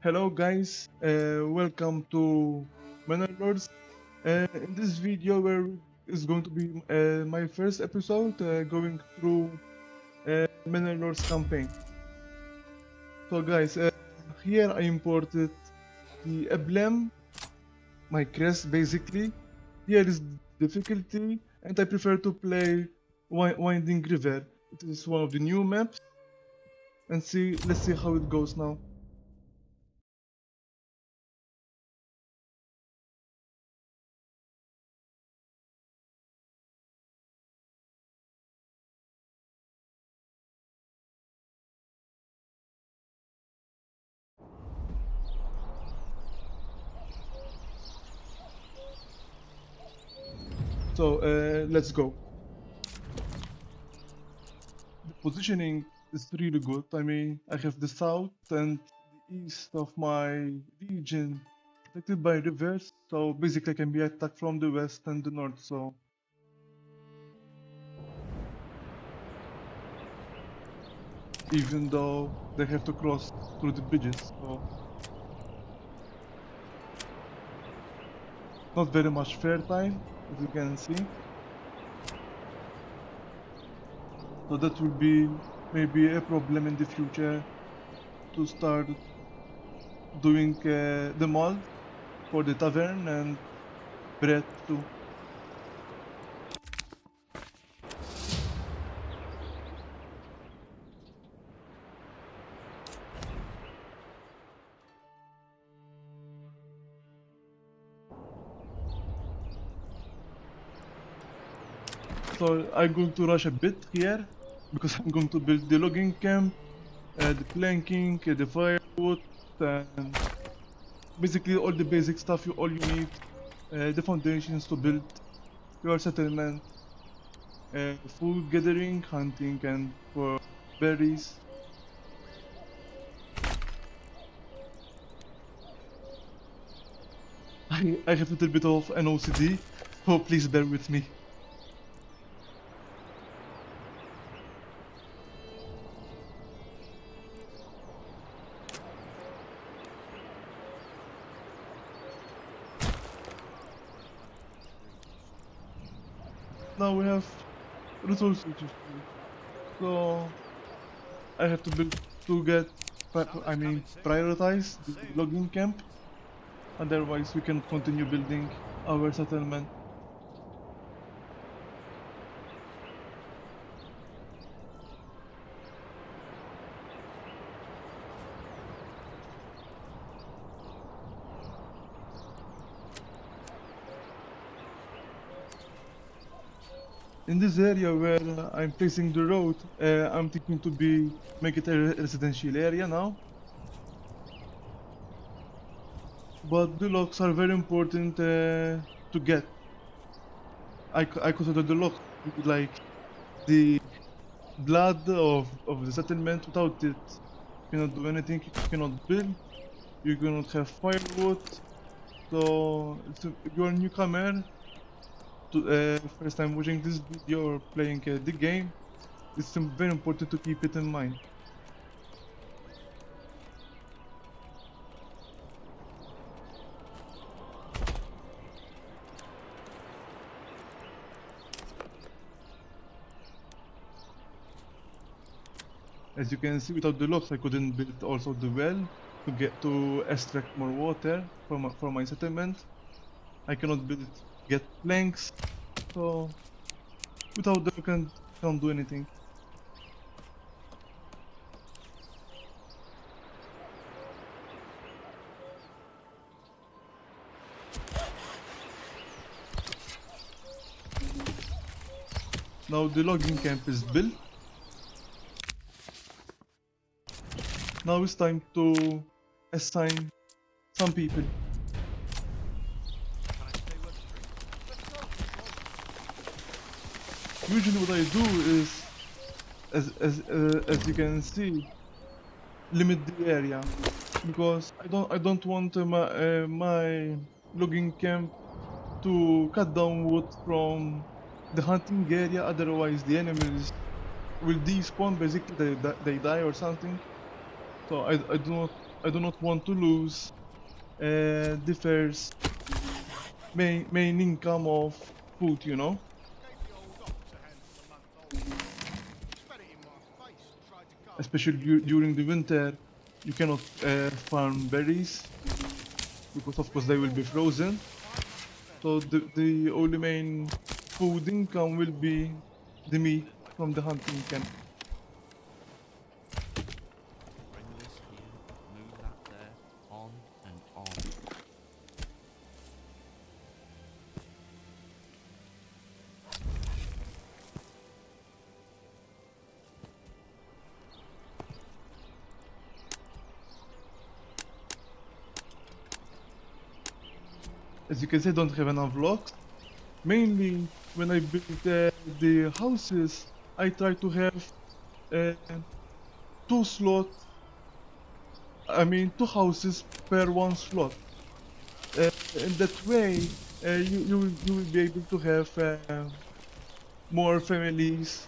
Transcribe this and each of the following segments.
Hello guys, welcome to Manor Lords. In this video where is going to be my first episode going through Manor Lords campaign. So guys, here I imported the emblem, my crest basically. Here is difficulty and I prefer to play Winding River. It is one of the new maps and let's see how it goes now. So let's go. The positioning is really good. I mean, I have the south and the east of my region protected by rivers, so basically I can be attacked from the west and the north, so even though they have to cross through the bridges, so not very much fair time, as you can see. So that will be maybe a problem in the future to start doing the mold for the tavern and bread too. So I'm going to rush a bit here because I'm going to build the logging camp, the planking, the firewood, and basically all the basic stuff all you need, the foundations to build your settlement, food gathering, hunting, and for berries. I have a little bit of an OCD, so please bear with me. Now we have resources, so I have to build to get, prioritize the logging camp. Otherwise, we can continue building our settlement. In this area where I'm placing the road, I'm thinking to make it a residential area now. But the locks are very important to get. I consider the locks like the blood of the settlement. Without it, you cannot do anything, you cannot build, you cannot have firewood. So if you're a newcomer, first time watching this video or playing the game, it's very important to keep it in mind. As you can see, without the locks, I couldn't build also the well to extract more water from my settlement. I cannot get planks, so without them, can't do anything. Now the logging camp is built. Now it's time to assign some people. Usually what I do is, as you can see, limit the area, because I don't want my logging camp to cut down wood from the hunting area. Otherwise the enemies will despawn, basically they die or something. So I do not I do not want to lose the first main income of food, you know? Especially during the winter, you cannot farm berries because of course they will be frozen. So the only main food income will be the meat from the hunting camp. Bring this here, move that there, on and on. As you can see, I don't have enough blocks. Mainly when I build the houses, I try to have uh, two slots. I mean, two houses per one slot. In that way, you will be able to have more families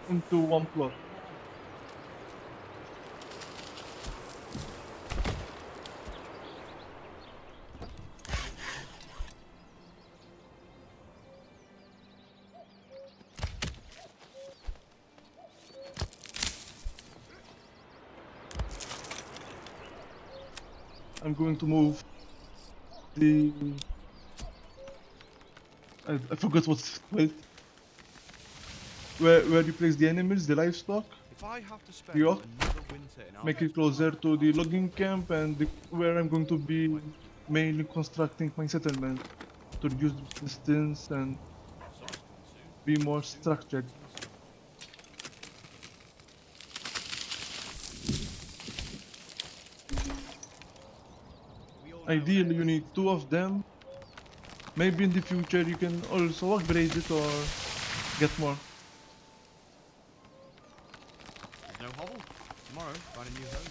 into one plot. I'm going to move the I forgot what's called. Where you place the animals, the livestock, If I have to spend the ox, another winter in make it closer to the logging camp and where I'm going to be mainly constructing my settlement to reduce the distance and be more structured. Ideally, you need two of them. Maybe in the future you can also upgrade it or get more. There's no hovel. Tomorrow, find a new home.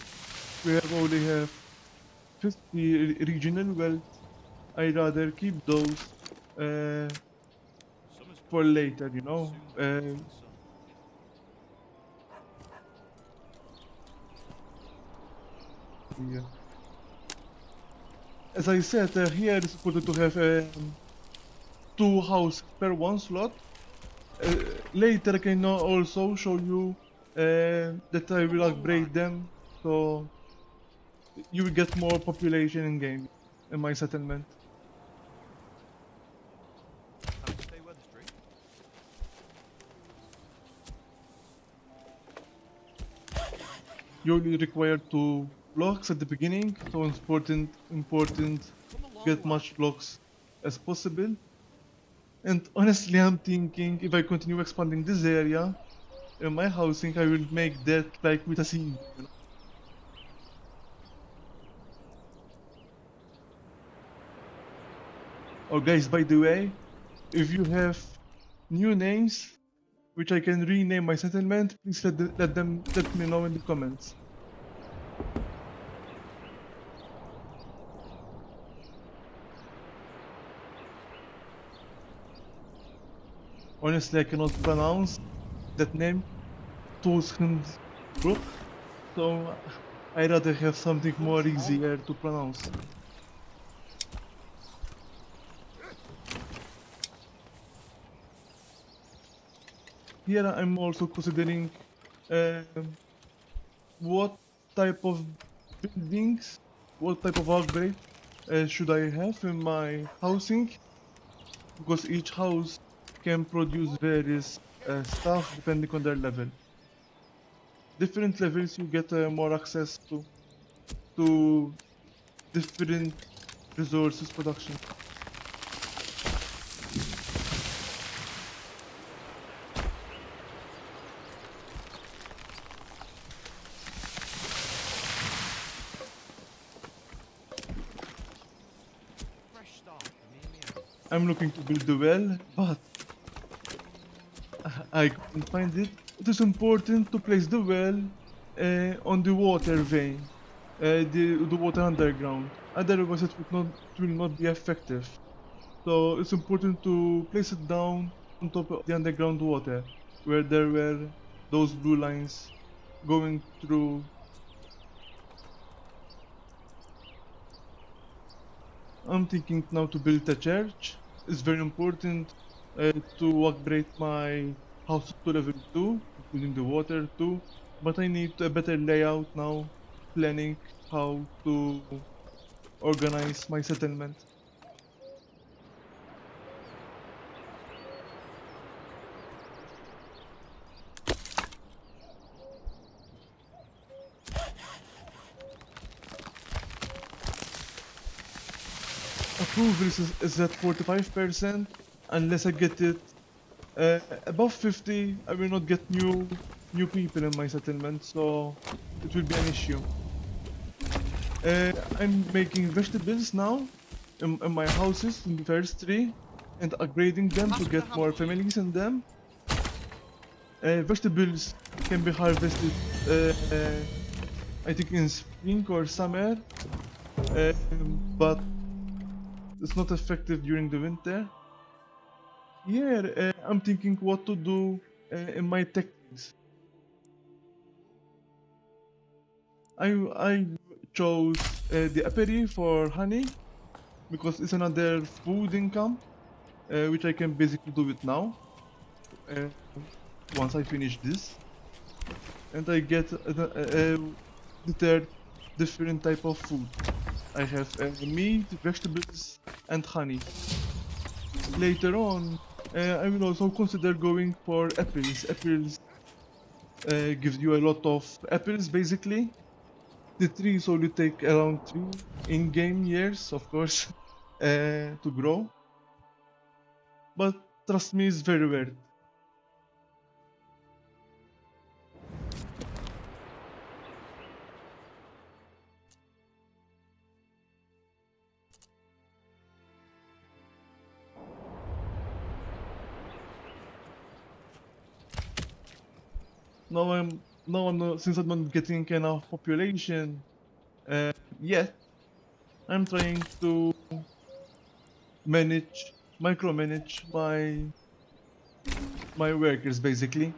We only have 50 regional wealth. I'd rather keep those Summer's for coming. later, you know. Soon the sun. Yeah. As I said, here it's important to have two houses per one slot. Later I can also show you that I will upgrade them, so you will get more population in game in my settlement. Time to stay where there's drink. You only require two blocks at the beginning, so it's important Come along, get lad. much blocks as possible. And honestly, I'm thinking if I continue expanding this area in my housing, I will make that like with a scene, you know. Oh guys, by the way, if you have new names which I can rename my settlement, please let me know in the comments. Honestly, I cannot pronounce that name, Brook, so I'd rather have something more easier to pronounce. Here I'm also considering what type of buildings, what type of upgrade should I have in my housing, because each house can produce various stuff depending on their level. Different levels you get more access to different resources production. Fresh start for me and me own. I'm looking to build a well, but I couldn't find it. It is important to place the well on the water vein, the water underground. Otherwise, it will not be effective. So it's important to place it down on top of the underground water, where there were those blue lines going through. I'm thinking now to build a church. It's very important to upgrade my house to level 2, including the water too. But I need a better layout now, planning how to organize my settlement. Approval is at 45%. Unless I get it above 50, I will not get new people in my settlement, so it will be an issue. I'm making vegetables now in my houses in the first tree and upgrading them to get more families in them. Vegetables can be harvested, I think in spring or summer, but it's not effective during the winter. Here, I'm thinking what to do in my techniques. I chose the apiary for honey because it's another food income, which I can basically do it now. Uh, once I finish this, and I get the third different type of food. I have meat, vegetables, and honey. Later on, I will also consider going for apples. Apples gives you a lot of apples, basically. The trees only take around 3 in-game years, of course, to grow. But trust me, it's very worth. Now I'm not, since I'm not getting enough population yet. I'm trying to micromanage my workers basically.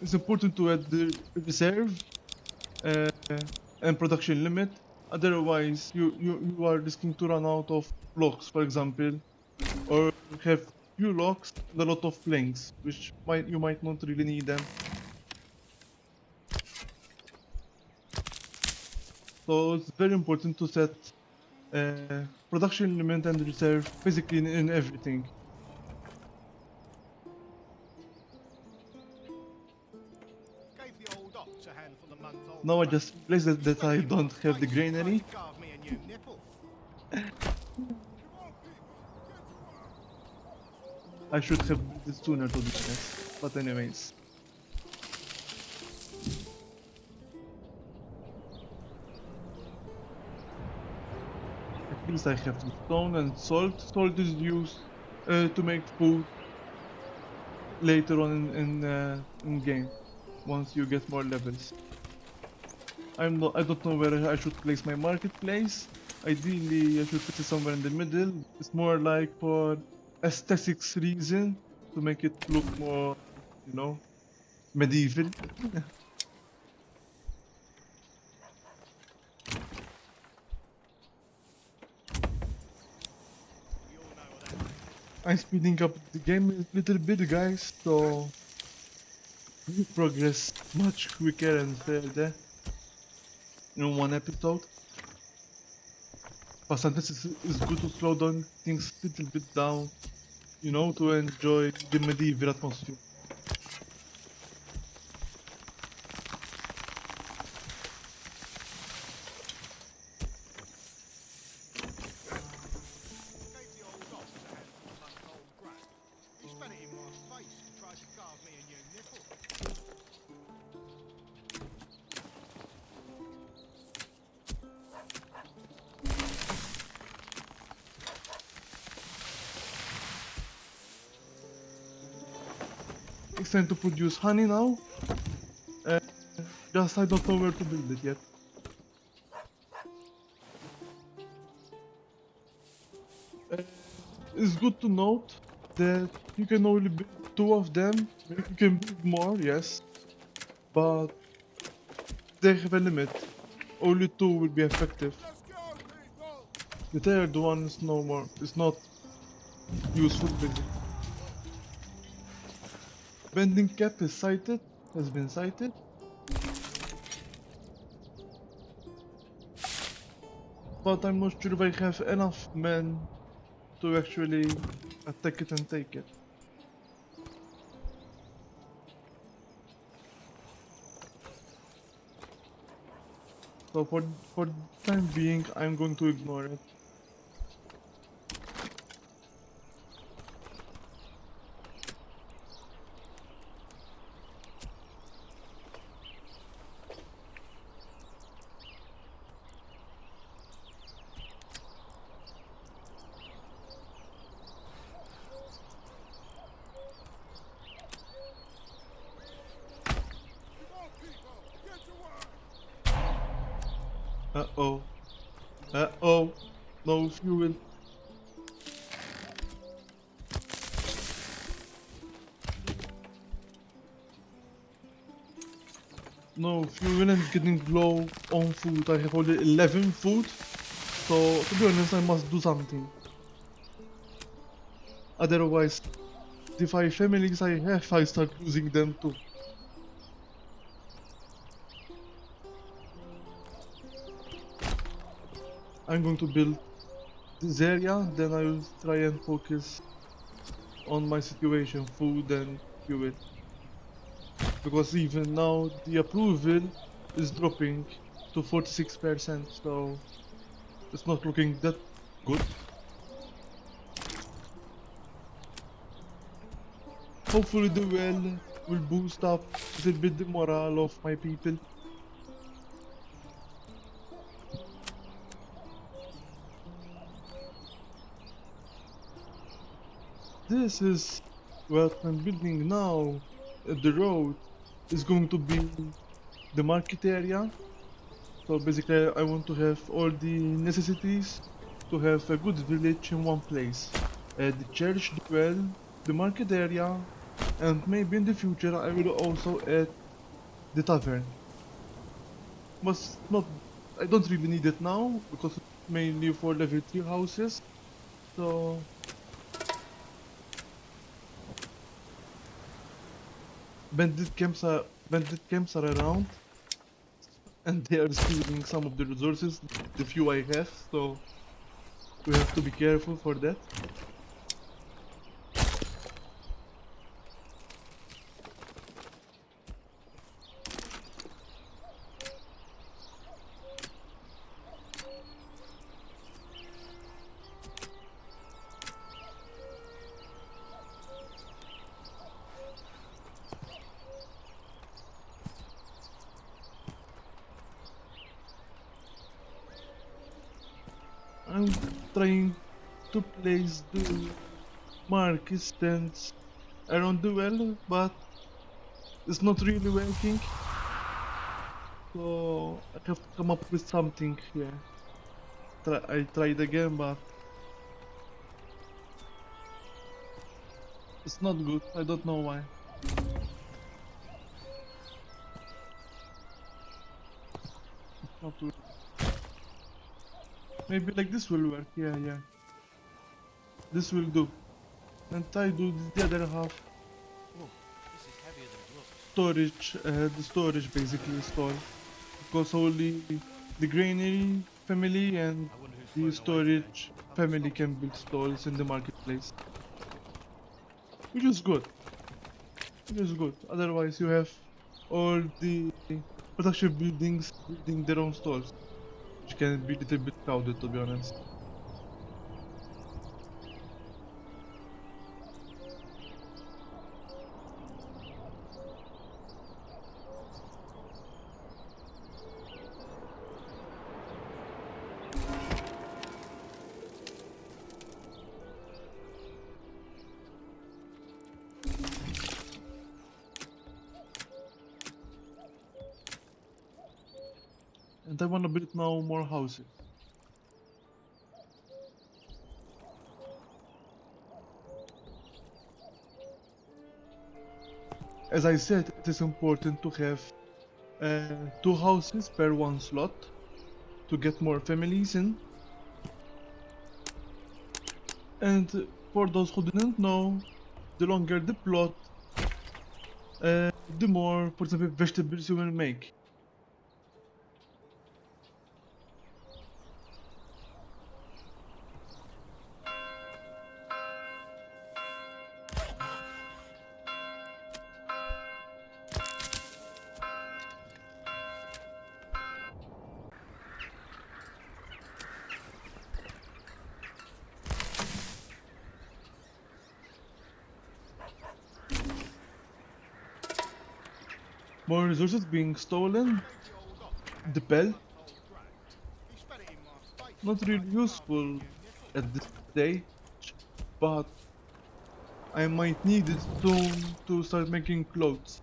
It's important to add the reserve uh, and production limit. Otherwise, you are risking to run out of blocks, for example, or have few locks and a lot of planks, which you might not really need them. So it's very important to set production limit and reserve basically in everything. Now I just realized that I don't have the granary. I should have built it sooner to be honest. But anyways. At least I have the stone and salt. Salt is used to make food later on in game, once you get more levels. I don't know where I should place my marketplace. Ideally, I should put it somewhere in the middle. It's more like for aesthetics reason to make it look more, you know, medieval. I'm speeding up the game a little bit, guys, so we progress much quicker and further in one episode. But sometimes it's good to slow down things a little bit down, you know, to enjoy the medieval atmosphere. It's time to produce honey now. Uh, just I don't know where to build it yet. Uh, it's good to note that you can only build two of them. You can build more, yes, but they have a limit. Only two will be effective. The third one is no more. It's not useful, basically. Bending cap is cited. Has been cited. But I'm not sure if I have enough men to actually attack it and take it. So for the time being, I'm going to ignore it. Uh-oh. Uh-oh. No fuel. No fuel and getting low on food. I have only 11 food. So to be honest, I must do something. Otherwise, the 5 families I have, I start losing them too. I'm going to build this area, then I will try and focus on my situation, food and fuel. Because even now the approval is dropping to 46%, so it's not looking that good. Hopefully the well will boost up a little bit the morale of my people. This is what I'm building now. The road is going to be the market area. So basically I want to have all the necessities to have a good village in one place. The church, the well, the market area, and maybe in the future I will also add the tavern. Must not, I don't really need it now because it's mainly for level 3 houses. So bandit camps are around and they are stealing some of the resources, the few I have, so we have to be careful for that. I'm trying to place the market stands around the well, but it's not really working. So I have to come up with something here. I tried again, but it's not good. I don't know why. It's not good. Maybe like this will work. Yeah, yeah. This will do. And I do the other half Whoa, this is heavier than it looks. storage. The storage basically installed because only the granary family and I wonder who's the floating away today. storage Haven't family stopped can yet. build stalls in the marketplace, which is good. Which is good. Otherwise, you have all the production buildings building their own stalls, which can be a little bit crowded, to be honest. And I want to build now more houses. as I said, it is important to have two houses per one slot to get more families in. And for those who didn't know, the longer the plot, the more, for example, vegetables you will make. More resources being stolen, the bell, not really useful at this stage, but I might need it soon to start making clothes.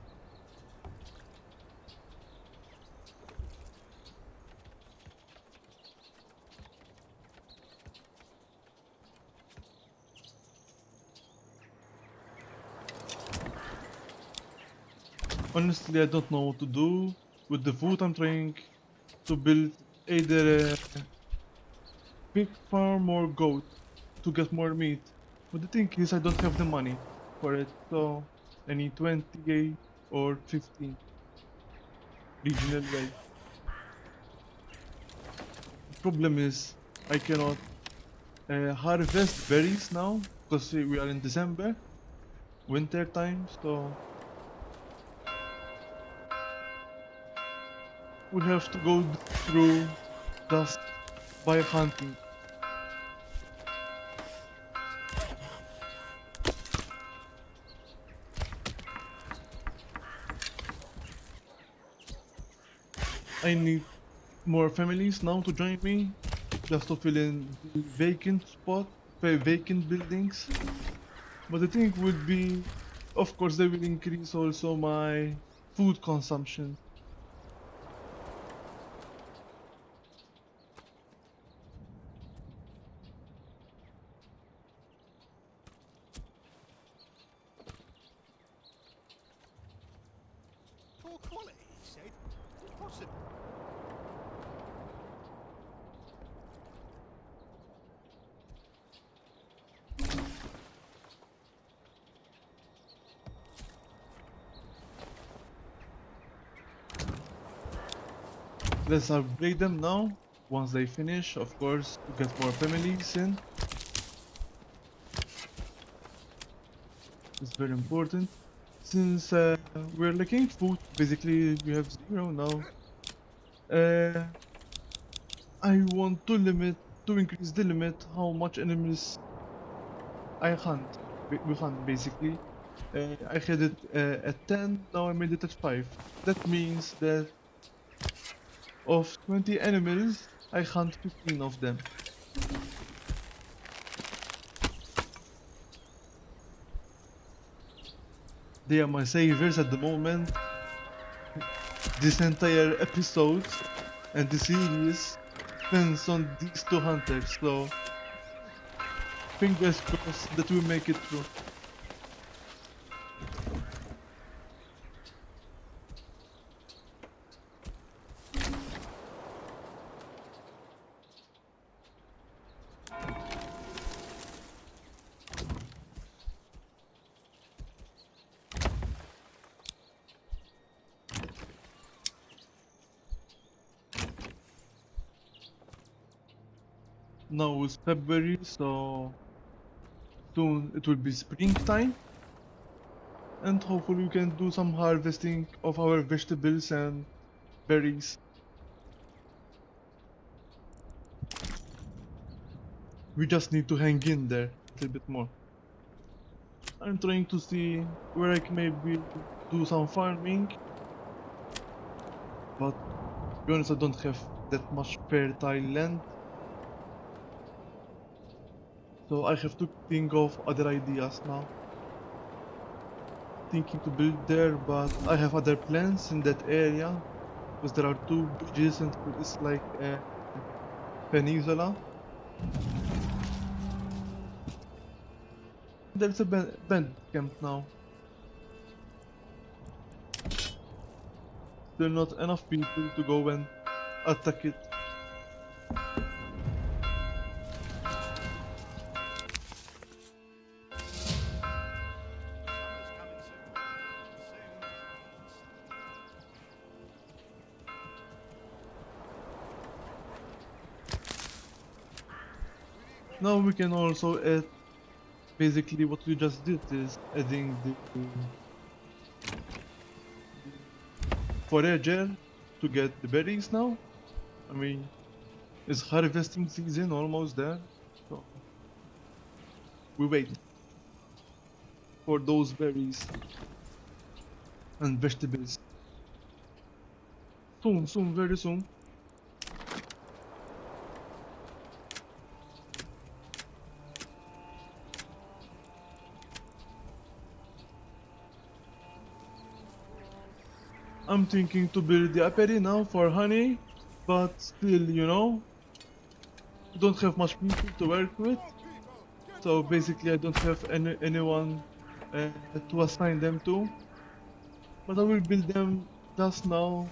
Honestly, I don't know what to do with the food. I'm trying to build either a pig farm or goat to get more meat. But the thing is, I don't have the money for it, so I need 28 or 15 regional rate. The problem is, I cannot harvest berries now because we are in December, winter time, so we have to go through just by hunting. I need more families now to join me, just to fill in the vacant spot, vacant buildings. But the thing would be, of course, they will increase also my food consumption. Poor quality, he said. Impossible. Let's upgrade them now. Once they finish, of course, to get more families in. It's very important. Since we're lacking food, basically we have zero now. Uh, I want to increase the limit how much enemies I hunt. We hunt basically. I had it at 10, now I made it at 5. That means that of 20 enemies, I hunt 15 of them. They are my saviors at the moment. This entire episode and the series depends on these two hunters, so fingers crossed that we make it through. Now it's February, so soon it will be springtime. And hopefully we can do some harvesting of our vegetables and berries. We just need to hang in there a little bit more. I'm trying to see where I can maybe do some farming, but to be honest I don't have that much fertile land. So I have to think of other ideas now. Thinking to build there, but I have other plans in that area because there are two bridges and it's like a peninsula. There's a band camp now. there are not enough people to go and attack it. Summer's coming soon. Soon. Now we can also add, basically what we just did is adding the forager to get the berries now. I mean, it's harvesting season almost there, so we wait for those berries and vegetables. Soon, very soon. I'm thinking to build the apiary now for honey, but still, you know, we don't have much people to work with. So basically, I don't have anyone to assign them to. But I will build them just now.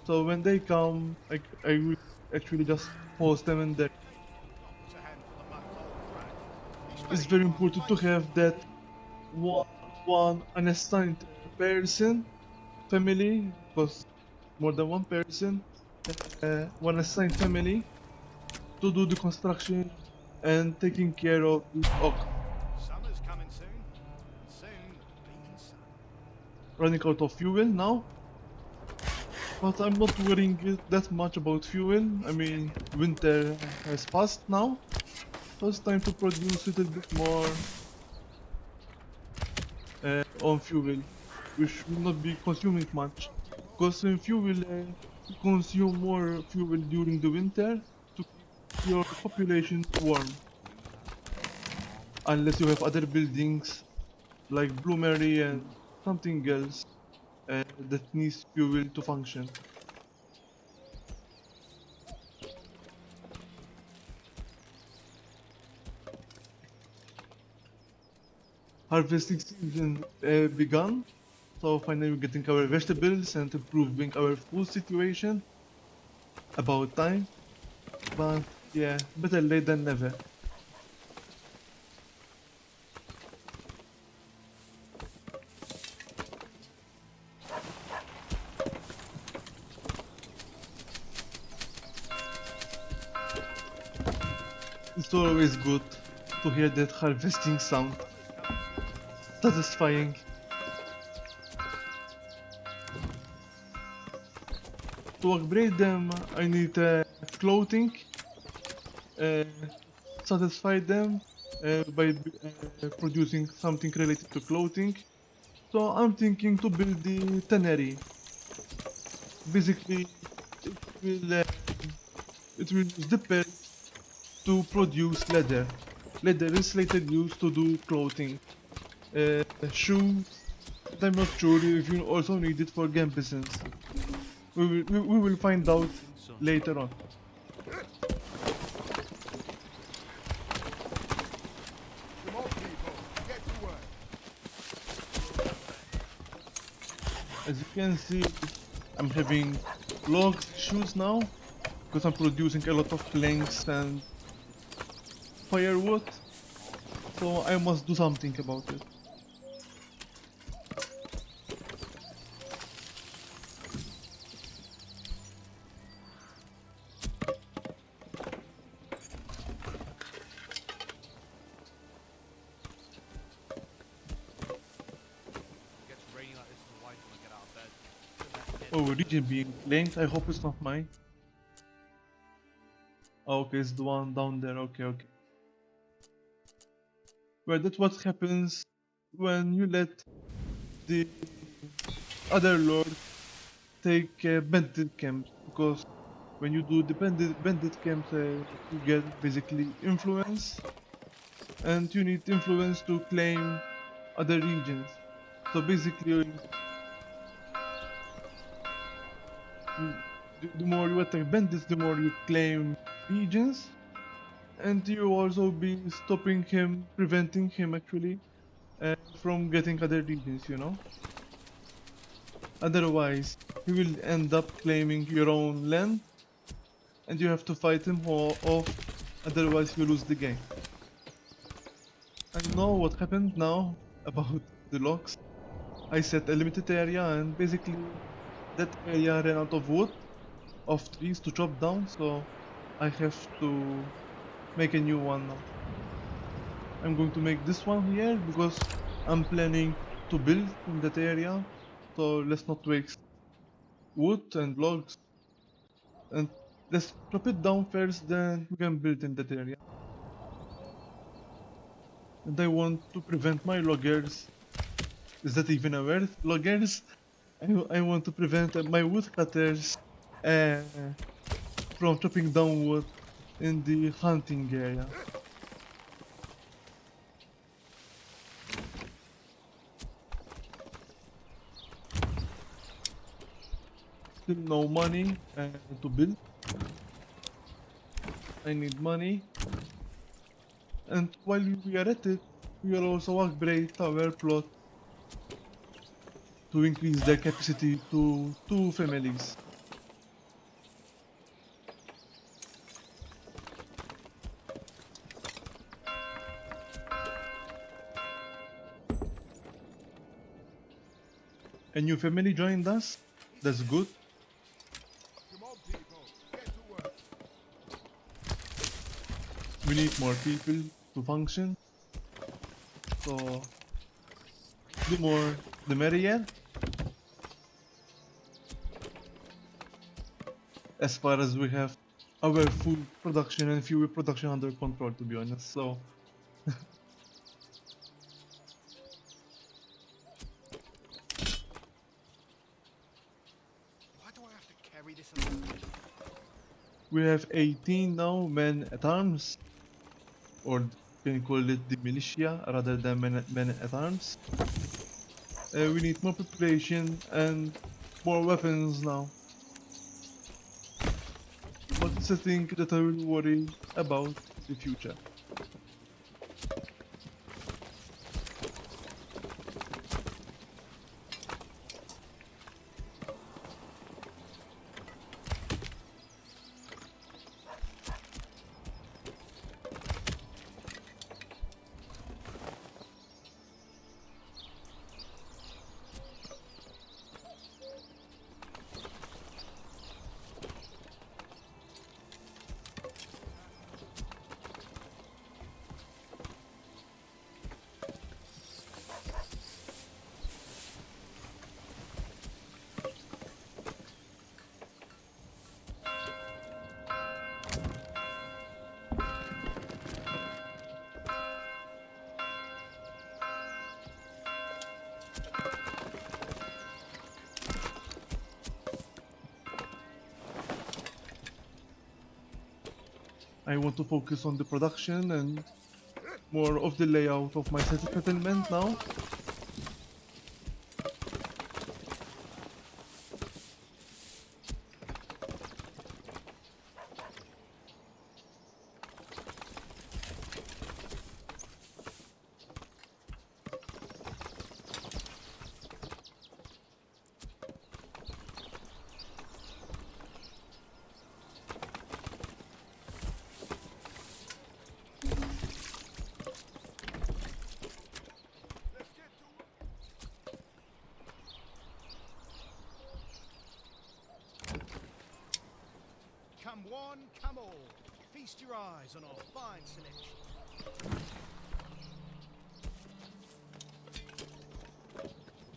So when they come, I will actually just post them in there. It's a handful of muck's old crap. It's very important to have that one unassigned person, family, because more than one person, one assigned family to do the construction and taking care of the oak. Summer's coming soon. And soon the beating sun. Running out of fuel now, but I'm not worrying that much about fuel. I mean, winter has passed now, so it's time to produce a little bit more on fuel, which will not be consuming much. Because when fuel, you consume more fuel during the winter to keep your population warm, unless you have other buildings like Bloomery and something else that needs fuel to function. Harvesting season begun, so finally we're getting our vegetables and improving our food situation. About time, but yeah, better late than never. It's always good to hear that harvesting sound. Satisfying. To upgrade them, I need clothing. Uh, satisfy them by producing something related to clothing. So I'm thinking to build the tannery. Basically, it will uh, it will use the pelt to produce leather. Leather is later used to do clothing, shoes. I'm not sure if you also need it for game business. We will find out later on. Come on, people. Get to work. As you can see, I'm having logs issues now because I'm producing a lot of planks and firewood. So I must do something about it. It gets rainy like this, and why do I get out of bed? Let's get Oh, region being claimed. I hope it's not mine. Oh, okay, it's the one down there. Okay. Well, that's what happens when you let the other lord take bandit camps. Because when you do the bandit camps, you get basically influence, and you need influence to claim other regions. So basically, the more you attack bandits, the more you claim regions, and you also be stopping him, preventing him actually from getting other regions, you know. Otherwise, he will end up claiming your own land and you have to fight him off, otherwise you lose the game. I know what happened now about the logs. I set a limited area and basically that area ran out of wood, of trees to chop down, so I have to make a new one now. I'm going to make this one here because I'm planning to build in that area, so let's not waste wood and logs, and let's chop it down first, then we can build in that area. And I want to prevent my loggers. Is that even a word? Loggers? I want to prevent my woodcutters uh, from chopping down wood in the hunting area. Still no money to build. I need money. And while we are at it, we will also upgrade our plot to increase their capacity to 2 families. A new family joined us. That's good. Come on, people, get to work. We need more people to function. So the more the merrier. As far as we have our food production and fuel production under control, to be honest. So Why do I have to carry this along? we have 18 now men at arms, or can you call it the militia rather than men at arms. We need more population and more weapons now. But it's a thing that I will worry about in the future. I want to focus on the production and more of the layout of my settlement now. Come one, come all. Feast your eyes on our fine selection.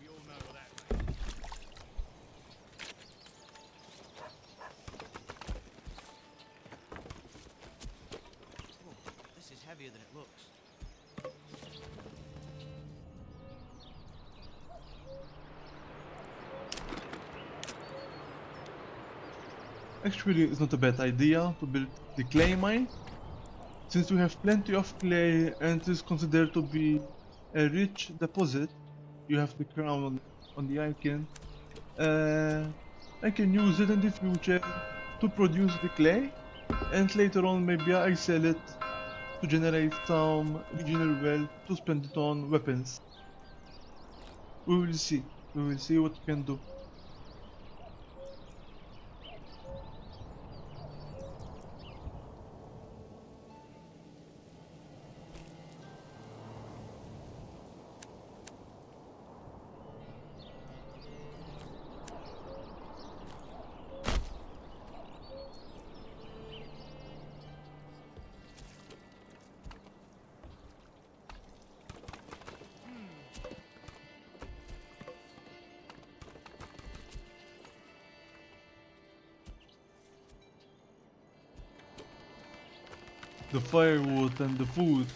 We all know what that means. Whoa, this is heavier than it looks. Actually, it's not a bad idea to build the clay mine, since we have plenty of clay and it is considered to be a rich deposit. You have the crown on the icon. I can use it in the future to produce the clay, and later on maybe I sell it to generate some regional wealth to spend it on weapons. We will see. We will see what we can do. the firewood and the food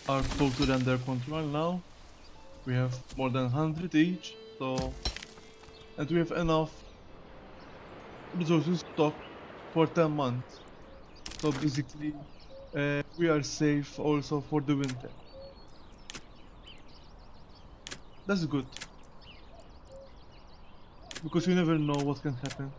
are totally under control now. We have more than 100 each, so and we have enough resources stocked for 10 months. So basically, we are safe also for the winter. That's good, because you never know what can happen.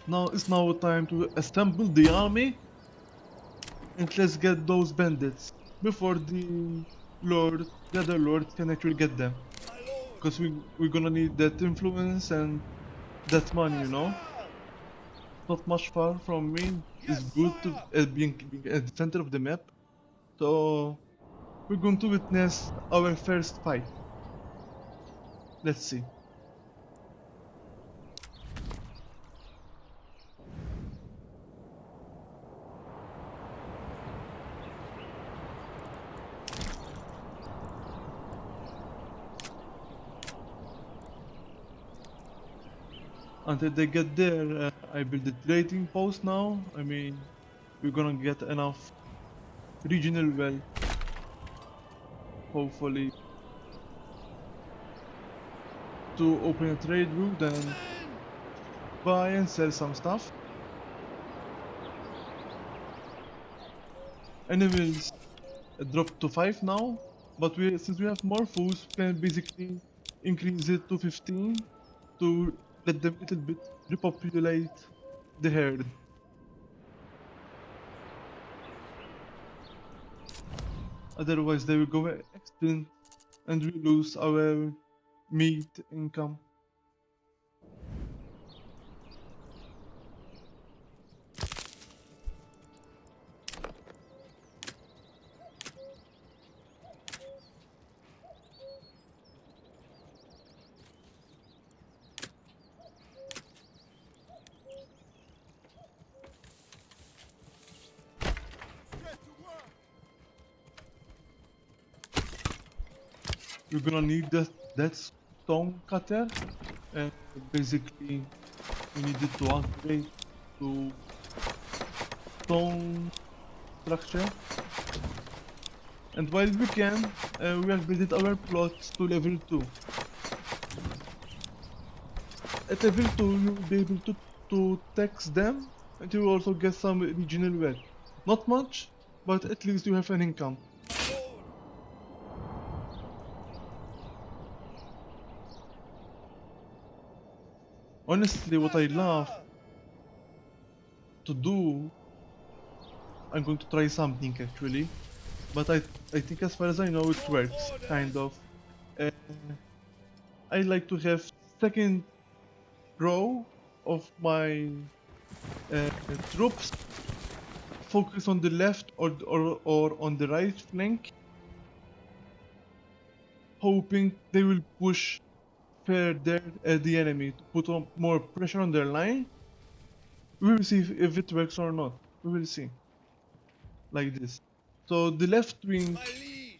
Now it's now time to assemble the army and let's get those bandits before the other lords can actually get them. Because we're gonna need that influence and that money, you know. Not much far from me. It's good to being at the center of the map. So we're going to witness our first fight. Let's see. Until they get there, I build a trading post now. I mean, we're gonna get enough regional wealth, hopefully, to open a trade route and buy and sell some stuff. Animals dropped to 5 now, but since we have more foods, we can basically increase it to 15 to let them little bit repopulate the herd. Otherwise they will go extinct and we lose our meat income. We're gonna need that stone cutter, and basically we need it to upgrade to stone structure. And while we can, we upgraded our plots to level 2. At level 2 you'll be able to tax them, and you will also get some regional wealth. Not much, but at least you have an income. Honestly, what I love to do, I'm going to try something actually, but I think as far as I know it works, kind of. I like to have second row of my troops focus on the left or on the right flank, hoping they will push further at the enemy to put on more pressure on their line. We will see if it works or not. We will see. Like this. So the left wing,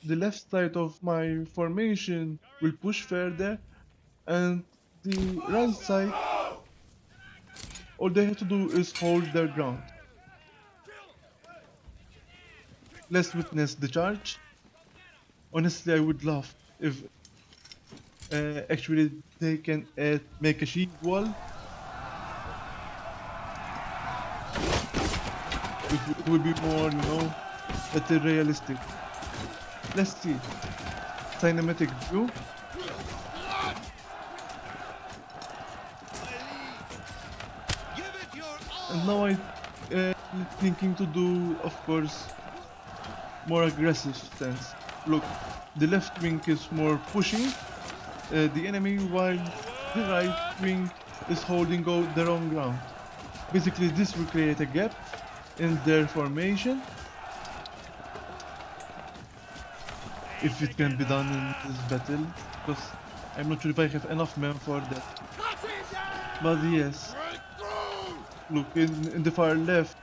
the left side of my formation will push further, and the right side, all they have to do is hold their ground. Let's witness the charge. Honestly, I would love if actually they can make a shield wall. It would be more, you know, better realistic. Let's see. Cinematic view. And now I'm thinking to do, of course, more aggressive stance. Look, the left wing is more pushing the enemy, while the right wing is holding their own ground. Basically, this will create a gap in their formation. If it can be done in this battle, because I'm not sure if I have enough men for that. But yes, look, in the far left,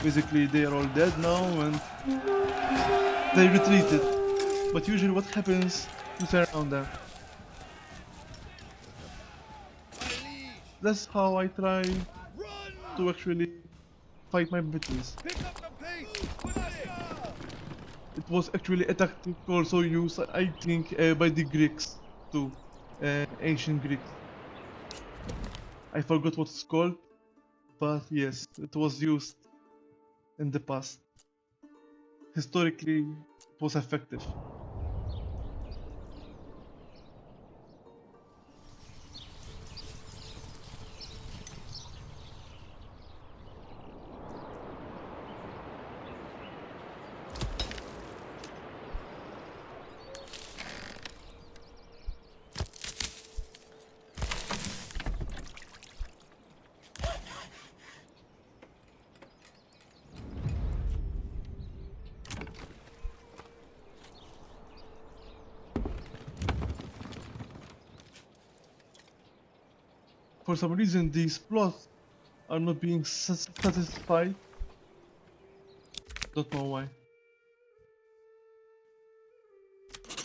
basically they are all dead now and they retreated. But usually what happens, you turn around there. That's how I try to actually fight my battles. Pick up the pace! Faster! It was actually a tactic also used, I think, by the Greeks too, ancient Greeks. I forgot what it's called, but yes, it was used in the past. Historically, it was effective. For some reason, these plots are not being satisfied. Don't know why.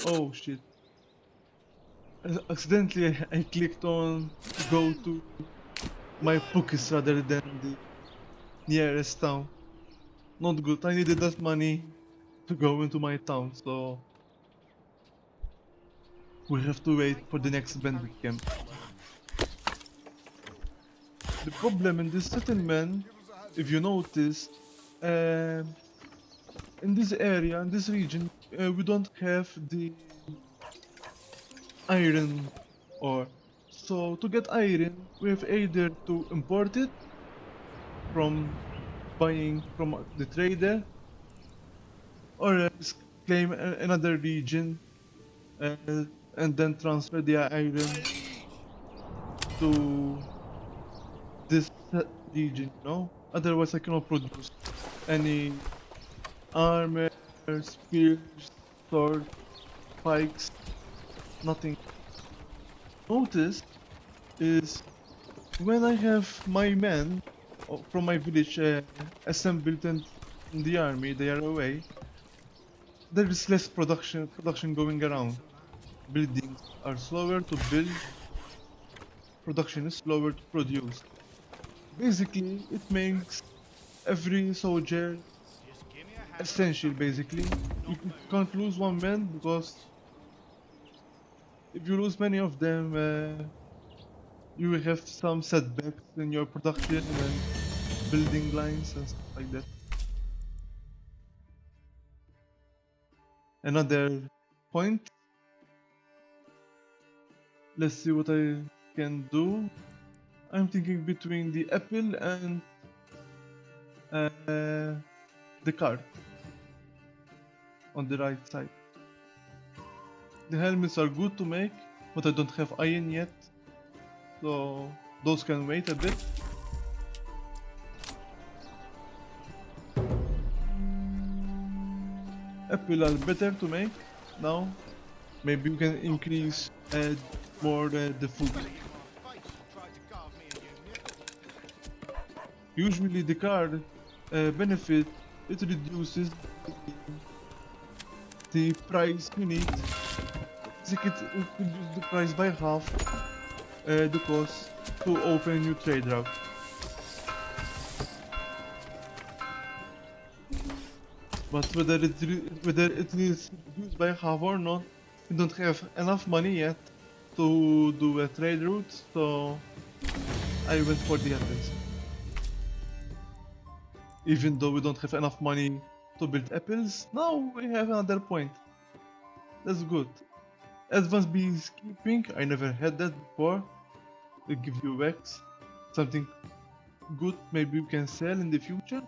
Oh shit. Accidentally, I clicked on go to my focus rather than the nearest town. Not good. I needed that money to go into my town, so we have to wait for the next bandit camp. The problem in this settlement, if you notice, in this area, in this region, we don't have the iron ore. So to get iron, we have either to import it from buying from the trader, or else claim another region uh, and then transfer the iron to this region, you know? Otherwise I cannot produce any armor, spears, swords, pikes, nothing. Notice is when I have my men from my village assembled and in the army, they are away, there is less production going around. Buildings are slower to build, production is slower to produce. Basically, it makes every soldier Just give me a hand. essential, basically. You can't lose one man, because if you lose many of them, you will have some setbacks in your production and building lines and stuff like that. Another point. Let's see what I can do. I'm thinking between the apple and the card on the right side. The helmets are good to make, but I don't have iron yet, so those can wait a bit. Apple are better to make now. Maybe we can increase more the food. Face, you tried to carve me a new nipple. Usually the card benefit, it reduces the price you need. It reduces the price by half the cost to open a new trade route. But whether it is reduced by half or not, we don't have enough money yet to do a trade route, so I went for the apples. Even though we don't have enough money to build apples, now we have another point. That's good. Advanced beekeeping, I never had that before. They give you wax, something good maybe we can sell in the future.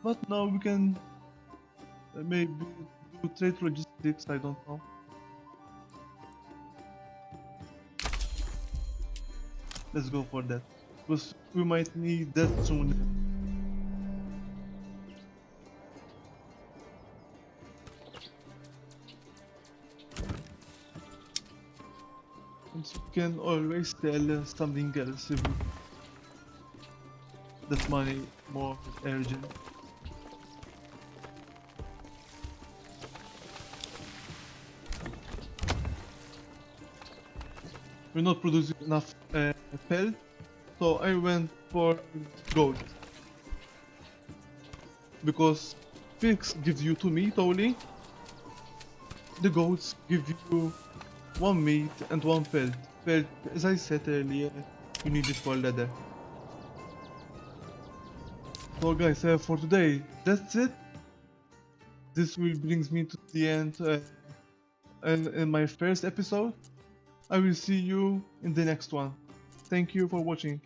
But now we can maybe do trade logistics, I don't know. Let's go for that, because we might need that soon. And we can always sell something else if that money more urgent. we're not producing enough pelt, so I went for goat. Because pigs gives you 2 meat only, the goats give you 1 meat and 1 pelt. Pelt, as I said earlier, you need it for leather. So guys, for today, that's it. This will brings me to the end in my first episode. I will see you in the next one. Thank you for watching.